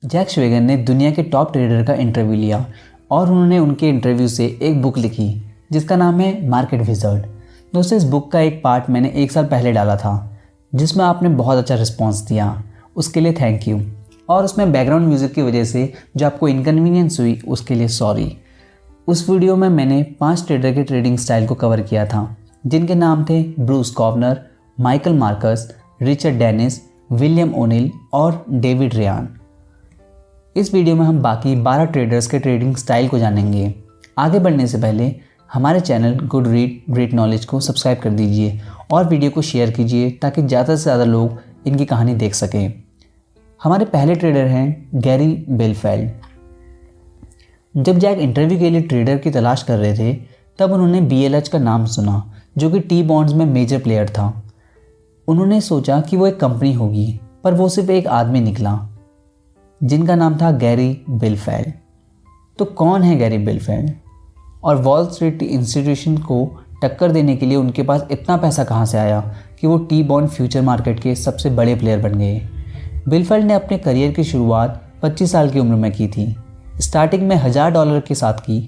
Jack श्वेगर ने दुनिया के टॉप ट्रेडर का इंटरव्यू लिया और उन्होंने उनके इंटरव्यू से एक बुक लिखी जिसका नाम है मार्केट विज़र्ड। दोस्तों, इस बुक का एक पार्ट मैंने 1 साल पहले डाला था जिसमें आपने बहुत अच्छा रिस्पॉन्स दिया, उसके लिए थैंक यू। और उसमें बैकग्राउंड म्यूज़िक की वजह से जो आपको इनकन्वीनियंस हुई उसके लिए सॉरी। उस वीडियो में मैंने 5 ट्रेडर के ट्रेडिंग स्टाइल को कवर किया था जिनके नाम थे Bruce Corner, Michael Marcus, Richard Dennis, William O'Neil और डेविड रेयान। इस वीडियो में हम बाकी 12 ट्रेडर्स के ट्रेडिंग स्टाइल को जानेंगे। आगे बढ़ने से पहले हमारे channel good read great knowledge को सब्सक्राइब कर दीजिए और वीडियो को शेयर कीजिए ताकि ज़्यादा से ज़्यादा लोग इनकी कहानी देख सकें। हमारे पहले ट्रेडर हैं गैरी बेलफेल्ड। जब जैक इंटरव्यू के लिए ट्रेडर की तलाश कर रहे थे तब उन्होंने BLH का नाम सुना जो कि टी बॉन्ड्स में मेजर प्लेयर था। उन्होंने सोचा कि वो एक कंपनी होगी, पर वो सिर्फ एक आदमी निकला जिनका नाम था गैरी बेलफेल्ड। तो कौन है गैरी बेलफेल्ड और वॉल स्ट्रीट इंस्टीट्यूशन को टक्कर देने के लिए उनके पास इतना पैसा कहाँ से आया कि वो टी बॉन्ड फ्यूचर मार्केट के सबसे बड़े प्लेयर बन गए। बेलफेल्ड ने अपने करियर की शुरुआत 25 साल की उम्र में की थी। स्टार्टिंग में $1000 के साथ की।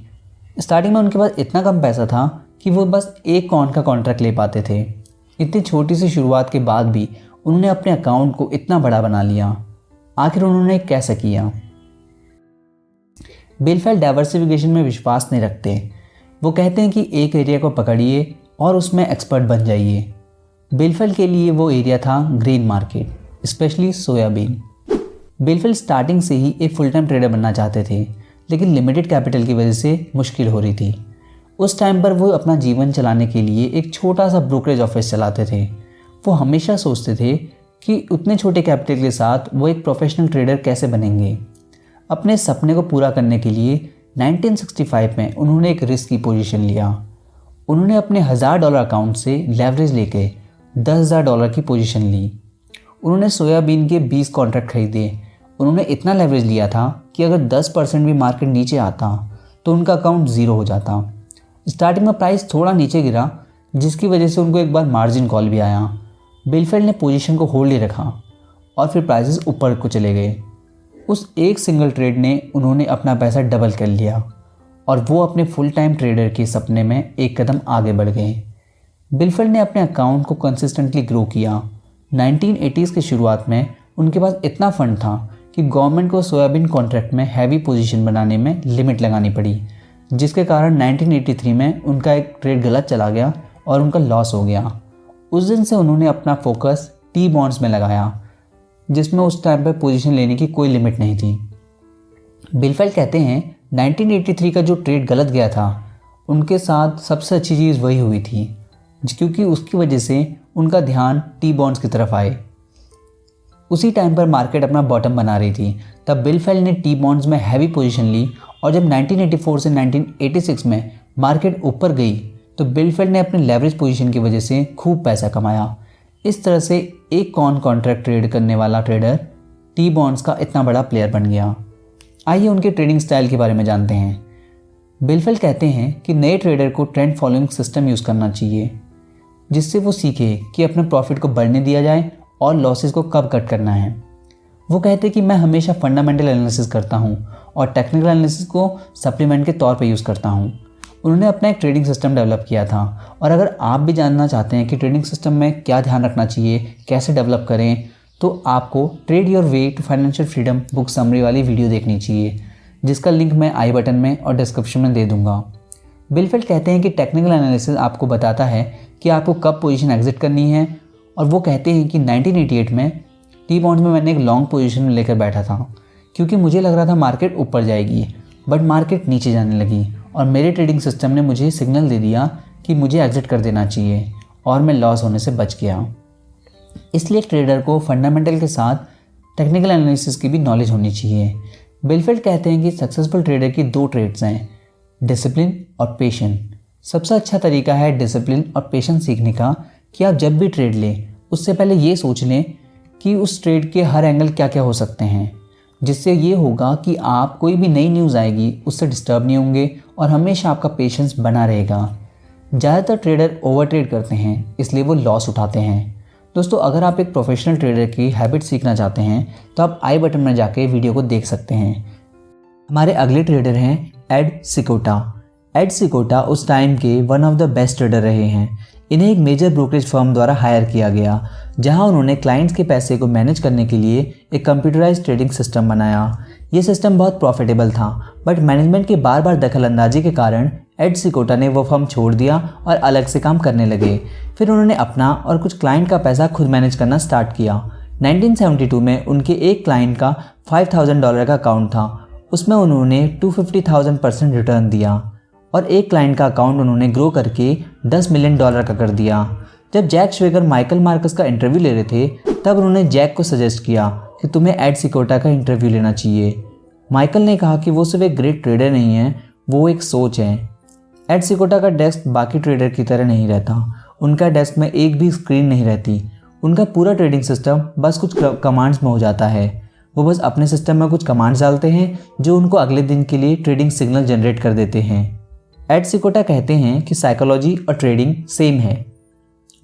स्टार्टिंग में उनके पास इतना कम पैसा था कि वो बस एक कॉइन का कॉन्ट्रैक्ट ले पाते थे। इतनी छोटी सी शुरुआत के बाद भी उन्होंने अपने अकाउंट को इतना बड़ा बना लिया। आखिर उन्होंने कैसे किया? बेलफेल्ड डाइवर्सिफिकेशन में विश्वास नहीं रखते। वो कहते हैं कि एक एरिया को पकड़िए और उसमें एक्सपर्ट बन जाइए। बेलफेल्ड के लिए वो एरिया था ग्रेन मार्केट, स्पेशली सोयाबीन। बेलफेल्ड स्टार्टिंग से ही एक फुल टाइम ट्रेडर बनना चाहते थे, लेकिन लिमिटेड कैपिटल की वजह से मुश्किल हो रही थी। उस टाइम पर वो अपना जीवन चलाने के लिए एक छोटा सा ब्रोकरेज ऑफिस चलाते थे। वो हमेशा सोचते थे कि उतने छोटे कैपिटल के साथ वो एक प्रोफेशनल ट्रेडर कैसे बनेंगे। अपने सपने को पूरा करने के लिए 1965 में उन्होंने एक रिस्क की पोजीशन लिया। उन्होंने अपने $1000 अकाउंट से लेवरेज लेके $10,000 की पोजीशन ली। उन्होंने सोयाबीन के 20 कॉन्ट्रैक्ट खरीदे। उन्होंने इतना लेवरेज लिया था कि अगर 10% भी मार्केट नीचे आता तो उनका अकाउंट ज़ीरो हो जाता। स्टार्टिंग में प्राइस थोड़ा नीचे गिरा जिसकी वजह से उनको एक बार मार्जिन कॉल भी आया। बेलफेल्ड ने पोजीशन को होल्ड ही रखा और फिर प्राइसेस ऊपर को चले गए। उस एक सिंगल ट्रेड ने उन्होंने अपना पैसा डबल कर लिया और वो अपने फुल टाइम ट्रेडर के सपने में एक कदम आगे बढ़ गए। बेलफेल्ड ने अपने अकाउंट को कंसिस्टेंटली ग्रो किया। 1980s की शुरुआत में उनके पास इतना फंड था कि गवर्नमेंट को सोयाबीन कॉन्ट्रैक्ट में हैवी पोजीशन बनाने में लिमिट लगानी पड़ी, जिसके कारण 1983 में उनका एक ट्रेड गलत चला गया और उनका लॉस हो गया। उस दिन से उन्होंने अपना फोकस टी बॉन्ड्स में लगाया जिसमें उस टाइम पर पोजीशन लेने की कोई लिमिट नहीं थी। बेलफेल्ड कहते हैं 1983 का जो ट्रेड गलत गया था उनके साथ सबसे अच्छी चीज़ वही हुई थी क्योंकि उसकी वजह से उनका ध्यान टी बॉन्ड्स की तरफ आए। उसी टाइम पर मार्केट अपना बॉटम बना रही थी, तब बेलफेल्ड ने टी बॉन्ड्स में हैवी पोजीशन ली और जब 1984 से 1986 में मार्केट ऊपर गई तो बेलफेल्ड ने अपने लेवरेज पोजीशन की वजह से खूब पैसा कमाया। इस तरह से एक कॉन्ट्रैक्ट ट्रेड करने वाला ट्रेडर टी बॉन्ड्स का इतना बड़ा प्लेयर बन गया। आइए उनके ट्रेडिंग स्टाइल के बारे में जानते हैं। बेलफेल्ड कहते हैं कि नए ट्रेडर को ट्रेंड फॉलोइंग सिस्टम यूज़ करना चाहिए जिससे वो सीखे कि अपने प्रॉफिट को बढ़ने दिया जाए और लॉसेस को कब कट करना है। वो कहते हैं कि मैं हमेशा फंडामेंटल एनालिसिस करता हूँ और टेक्निकल एनालिसिस को सप्लीमेंट के तौर पे यूज़ करता हूँ। उन्होंने अपना एक ट्रेडिंग सिस्टम डेवलप किया था और अगर आप भी जानना चाहते हैं कि ट्रेडिंग सिस्टम में क्या ध्यान रखना चाहिए, कैसे डेवलप करें, तो आपको trade your way to financial freedom book summary वाली वीडियो देखनी चाहिए जिसका लिंक मैं आई बटन में और डिस्क्रिप्शन में दे दूँगा। बेलफेल्ड कहते हैं कि टेक्निकल एनालिसिस आपको बताता है कि आपको कब पोजीशन एग्जिट करनी है और वो कहते हैं कि 1988 में टी बॉन्ड्स में मैंने एक लॉन्ग पोजीशन में लेकर बैठा था क्योंकि मुझे लग रहा था मार्केट ऊपर जाएगी, बट मार्केट नीचे जाने लगी और मेरे ट्रेडिंग सिस्टम ने मुझे सिग्नल दे दिया कि मुझे एग्जिट कर देना चाहिए और मैं लॉस होने से बच गया। इसलिए ट्रेडर को फंडामेंटल के साथ टेक्निकल एनालिसिस की भी नॉलेज होनी चाहिए। बेलफेल्ड कहते हैं कि सक्सेसफुल ट्रेडर की 2 ट्रेड्स हैं, डिसिप्लिन और पेशेंस। सबसे अच्छा तरीका है डिसिप्लिन और पेशेंस सीखने का कि आप जब भी ट्रेड लें उससे पहले ये सोच लें कि उस ट्रेड के हर एंगल क्या क्या हो सकते हैं, जिससे ये होगा कि आप कोई भी नई न्यूज़ आएगी उससे डिस्टर्ब नहीं होंगे और हमेशा आपका पेशेंस बना रहेगा। ज़्यादातर ट्रेडर ओवर ट्रेड करते हैं इसलिए वो लॉस उठाते हैं। दोस्तों अगर आप एक प्रोफेशनल ट्रेडर की हैबिट सीखना चाहते हैं तो आप आई बटन में जाके वीडियो को देख सकते हैं। हमारे अगले ट्रेडर हैं एड सिकोटा। एड सिकोटा उस टाइम के one of the best trader रहे हैं। इन्हें एक मेजर ब्रोकरेज फर्म द्वारा हायर किया गया, जहां उन्होंने क्लाइंट्स के पैसे को मैनेज करने के लिए एक कंप्यूटराइज्ड ट्रेडिंग सिस्टम बनाया। ये सिस्टम बहुत प्रॉफिटेबल था, बट मैनेजमेंट की बार बार दखल अंदाजी के कारण एड सिकोटा ने वो फर्म छोड़ दिया और अलग से काम करने लगे। फिर उन्होंने अपना और कुछ क्लाइंट का पैसा खुद मैनेज करना स्टार्ट किया। 1972 में उनके एक क्लाइंट का $5,000 का अकाउंट था, उसमें उन्होंने 250,000% रिटर्न दिया और एक क्लाइंट का अकाउंट उन्होंने ग्रो करके $10 मिलियन का कर दिया। जब जैक श्वेगर माइकल मार्कस का इंटरव्यू ले रहे थे, तब उन्होंने जैक को सजेस्ट किया कि तुम्हें एड सिकोटा का इंटरव्यू लेना चाहिए। माइकल ने कहा कि वो सिर्फ एक ग्रेट ट्रेडर नहीं है, वो एक सोच है। एड सिकोटा का डेस्क बाकी ट्रेडर की तरह नहीं रहता। उनका डेस्क में एक भी स्क्रीन नहीं रहती। उनका पूरा ट्रेडिंग सिस्टम बस कुछ कमांड्स में हो जाता है। वो बस अपने सिस्टम में कुछ कमांड्स डालते हैं जो उनको अगले दिन के लिए ट्रेडिंग सिग्नल जनरेट कर देते हैं। एड सिकोटा कहते हैं कि साइकोलॉजी और ट्रेडिंग सेम है।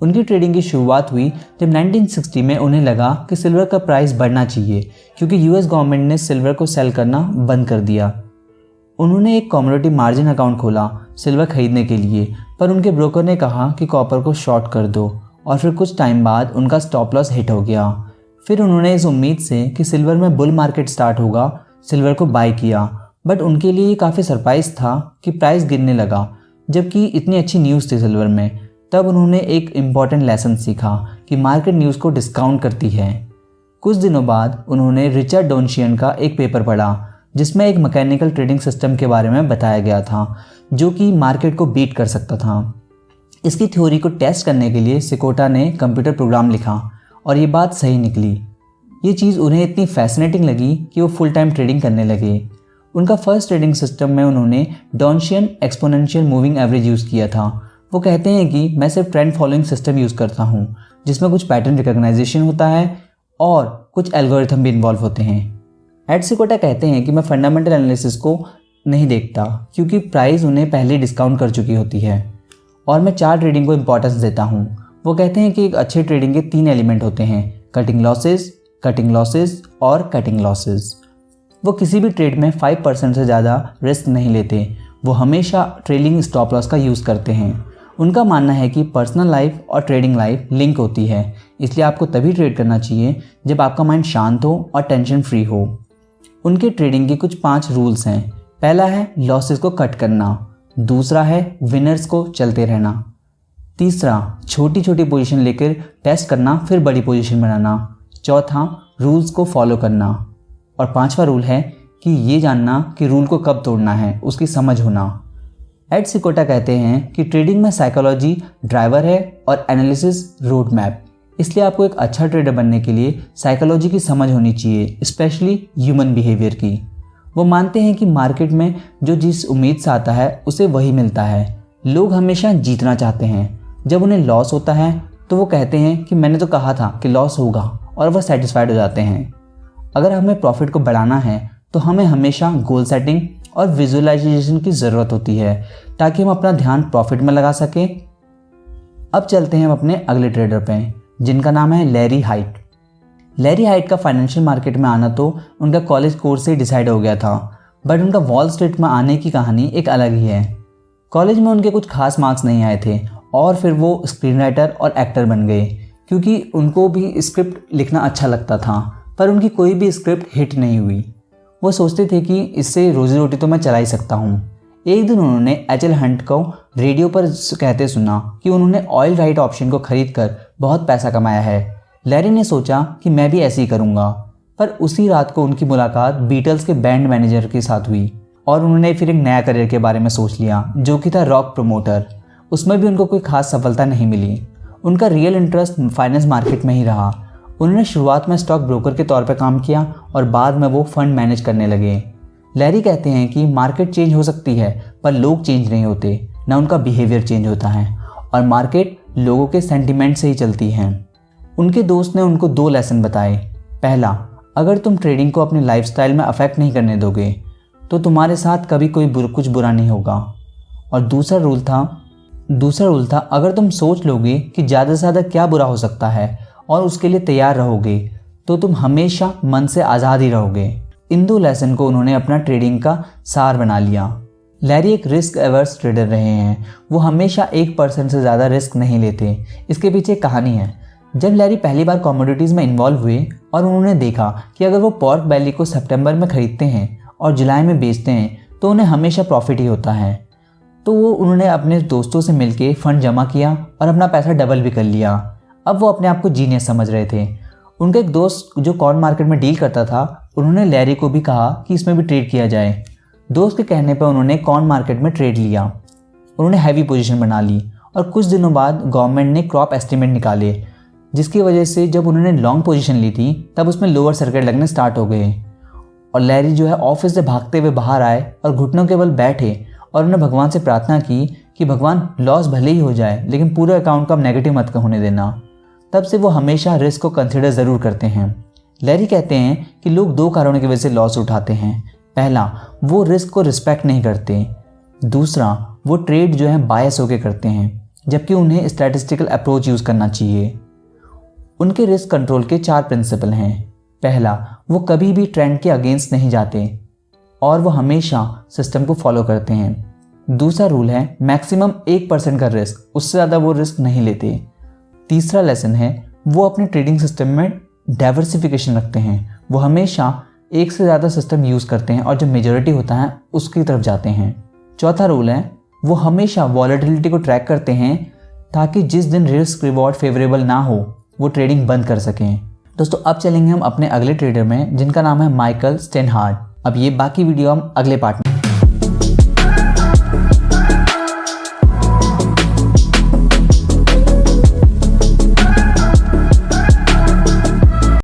उनकी ट्रेडिंग की शुरुआत हुई जब 1960 में उन्हें लगा कि सिल्वर का प्राइस बढ़ना चाहिए, क्योंकि यूएस गवर्नमेंट ने सिल्वर को सेल करना बंद कर दिया। उन्होंने एक कमोडिटी मार्जिन अकाउंट खोला सिल्वर खरीदने के लिए, पर उनके ब्रोकर ने कहा कि कॉपर को शॉर्ट कर दो, और फिर कुछ टाइम बाद उनका स्टॉप लॉस हिट हो गया। फिर उन्होंने इस उम्मीद से कि सिल्वर में बुल मार्केट स्टार्ट होगा सिल्वर को बाय किया, बट उनके लिए ये काफ़ी सरप्राइज था कि प्राइस गिरने लगा, जबकि इतनी अच्छी न्यूज़ थी सिल्वर में। तब उन्होंने एक इम्पॉर्टेंट लेसन सीखा कि मार्केट न्यूज़ को डिस्काउंट करती है। कुछ दिनों बाद उन्होंने रिचर्ड डोनशियन का एक पेपर पढ़ा, जिसमें एक मैकेनिकल ट्रेडिंग सिस्टम के बारे में बताया गया था जो कि मार्केट को बीट कर सकता था। इसकी थ्योरी को टेस्ट करने के लिए सिकोटा ने कंप्यूटर प्रोग्राम लिखा और ये बात सही निकली। ये चीज़ उन्हें इतनी फैसिनेटिंग लगी कि वो फुल टाइम ट्रेडिंग करने लगे। उनका फर्स्ट ट्रेडिंग सिस्टम में उन्होंने डॉन्शियन एक्सपोनेंशियल मूविंग एवरेज यूज़ किया था। वो कहते हैं कि मैं सिर्फ ट्रेंड फॉलोइंग सिस्टम यूज़ करता हूँ, जिसमें कुछ पैटर्न रिकॉग्नाइजेशन होता है और कुछ एल्गोरिथम भी इन्वॉल्व होते हैं। एड सिकोटा कहते हैं कि मैं फंडामेंटल एनालिसिस को नहीं देखता, क्योंकि प्राइस उन्हें पहले डिस्काउंट कर चुकी होती है, और मैं चार्ट ट्रेडिंग को इंपॉर्टेंस देता हूँ। वो कहते हैं कि एक अच्छे ट्रेडिंग के 3 एलिमेंट होते हैं, कटिंग लॉसेस और कटिंग लॉसेस। वो किसी भी ट्रेड में 5% से ज़्यादा रिस्क नहीं लेते। वो हमेशा ट्रेलिंग स्टॉप लॉस का यूज़ करते हैं। उनका मानना है कि पर्सनल लाइफ और ट्रेडिंग लाइफ लिंक होती है, इसलिए आपको तभी ट्रेड करना चाहिए जब आपका माइंड शांत हो और टेंशन फ्री हो। उनके ट्रेडिंग के कुछ 5 रूल्स हैं। पहला है लॉसेस को कट करना, दूसरा है विनर्स को चलते रहना, तीसरा छोटी छोटी पोजीशन लेकर टेस्ट करना फिर बड़ी पोजीशन बनाना, चौथा रूल्स को फॉलो करना, और 5वां रूल है कि ये जानना कि रूल को कब तोड़ना है, उसकी समझ होना। एड सिकोटा कहते हैं कि ट्रेडिंग में साइकोलॉजी ड्राइवर है और एनालिसिस रोड मैप। इसलिए आपको एक अच्छा ट्रेडर बनने के लिए साइकोलॉजी की समझ होनी चाहिए, स्पेशली ह्यूमन बिहेवियर की। वो मानते हैं कि मार्केट में जो जिस उम्मीद से आता है उसे वही मिलता है। लोग हमेशा जीतना चाहते हैं। जब उन्हें लॉस होता है तो वो कहते हैं कि मैंने तो कहा था कि लॉस होगा, और वह सेटिस्फाइड हो जाते हैं। अगर हमें प्रॉफिट को बढ़ाना है तो हमें हमेशा गोल सेटिंग और विजुअलाइजेशन की ज़रूरत होती है, ताकि हम अपना ध्यान प्रॉफिट में लगा सकें। अब चलते हैं हम अपने अगले ट्रेडर पे, जिनका नाम है लैरी हाइट। लैरी हाइट का फाइनेंशियल मार्केट में आना तो उनका कॉलेज कोर्स से डिसाइड हो गया था, बट उनका वॉल स्ट्रीट में आने की कहानी एक अलग ही है। कॉलेज में उनके कुछ खास मार्क्स नहीं आए थे और फिर वो स्क्रीन राइटर और एक्टर बन गए, क्योंकि उनको भी स्क्रिप्ट लिखना अच्छा लगता था, पर उनकी कोई भी स्क्रिप्ट हिट नहीं हुई। वो सोचते थे कि इससे रोजी रोटी तो मैं चला ही सकता हूँ। एक दिन उन्होंने एच.एल. हंट को रेडियो पर कहते सुना कि उन्होंने ऑयल राइट ऑप्शन को खरीद कर बहुत पैसा कमाया है। लैरी ने सोचा कि मैं भी ऐसे ही करूँगा, पर उसी रात को उनकी मुलाकात बीटल्स के बैंड मैनेजर के साथ हुई और उन्होंने फिर एक नया करियर के बारे में सोच लिया, जो कि था रॉक प्रमोटर। उसमें भी उनको कोई खास सफलता नहीं मिली। उनका रियल इंटरेस्ट फाइनेंस मार्केट में ही रहा। उन्होंने शुरुआत में स्टॉक ब्रोकर के तौर पर काम किया और बाद में वो फंड मैनेज करने लगे। लैरी कहते हैं कि मार्केट चेंज हो सकती है, पर लोग चेंज नहीं होते, ना उनका बिहेवियर चेंज होता है, और मार्केट लोगों के सेंटिमेंट से ही चलती है। उनके दोस्त ने उनको 2 लेसन बताए। पहला, अगर तुम ट्रेडिंग को अपने लाइफस्टाइल में अफेक्ट नहीं करने दोगे तो तुम्हारे साथ कभी कुछ बुरा नहीं होगा। और दूसरा रूल था अगर तुम सोच लोगे कि ज़्यादा से ज़्यादा क्या बुरा हो सकता है और उसके लिए तैयार रहोगे तो तुम हमेशा मन से आज़ाद ही रहोगे। इन 2 लेसन को उन्होंने अपना ट्रेडिंग का सार बना लिया। लैरी एक रिस्क एवर्स ट्रेडर रहे हैं। वो हमेशा 1% से ज़्यादा रिस्क नहीं लेते। इसके पीछे एक कहानी है। जब लैरी पहली बार कमोडिटीज़ में इन्वॉल्व हुए और उन्होंने देखा कि अगर वो पॉर्क बैली को सितंबर में ख़रीदते हैं और जुलाई में बेचते हैं तो उन्हें हमेशा प्रॉफिट ही होता है, तो उन्होंने अपने दोस्तों से मिलके फ़ंड जमा किया और अपना पैसा डबल भी कर लिया। अब वो अपने आप को जीनियस समझ रहे थे। उनका एक दोस्त जो कॉर्न मार्केट में डील करता था, उन्होंने लैरी को भी कहा कि इसमें भी ट्रेड किया जाए। दोस्त के कहने पर उन्होंने कॉर्न मार्केट में ट्रेड लिया। उन्होंने हैवी पोजीशन बना ली और कुछ दिनों बाद गवर्नमेंट ने क्रॉप एस्टिमेट निकाले, जिसकी वजह से जब उन्होंने लॉन्ग पोजीशन ली थी तब उसमें लोअर सर्किट लगने स्टार्ट हो गए। और लैरी जो है ऑफिस से भागते हुए बाहर आए और घुटनों के बल बैठे और उन्होंने भगवान से प्रार्थना की कि भगवान लॉस भले ही हो जाए लेकिन पूरे अकाउंट को आप नेगेटिव मत होने देना। तब से वो हमेशा रिस्क को कंसिडर ज़रूर करते हैं। लैरी कहते हैं कि लोग 2 कारणों की वजह से लॉस उठाते हैं। पहला, वो रिस्क को रिस्पेक्ट नहीं करते। दूसरा, वो ट्रेड जो है बायस होकर करते हैं, जबकि उन्हें स्टैटिस्टिकल अप्रोच यूज़ करना चाहिए। उनके रिस्क कंट्रोल के 4 प्रिंसिपल हैं। पहला, वो कभी भी ट्रेंड के अगेंस्ट नहीं जाते और वो हमेशा सिस्टम को फॉलो करते हैं। दूसरा रूल है मैक्सिमम 1% का रिस्क, उससे ज़्यादा वो रिस्क नहीं लेते। तीसरा लेसन है वो अपने ट्रेडिंग सिस्टम में डाइवर्सिफिकेशन रखते हैं। वो हमेशा एक से ज़्यादा सिस्टम यूज़ करते हैं और जो मेजॉरिटी होता है उसकी तरफ जाते हैं। चौथा रूल है वो हमेशा वॉलेटिलिटी को ट्रैक करते हैं ताकि जिस दिन रिस्क रिवॉर्ड फेवरेबल ना हो वो ट्रेडिंग बंद कर सकें। दोस्तों, अब चलेंगे हम अपने अगले ट्रेडर में जिनका नाम है माइकल स्टेनहार्ड। अब ये बाकी वीडियो हम अगले पार्ट में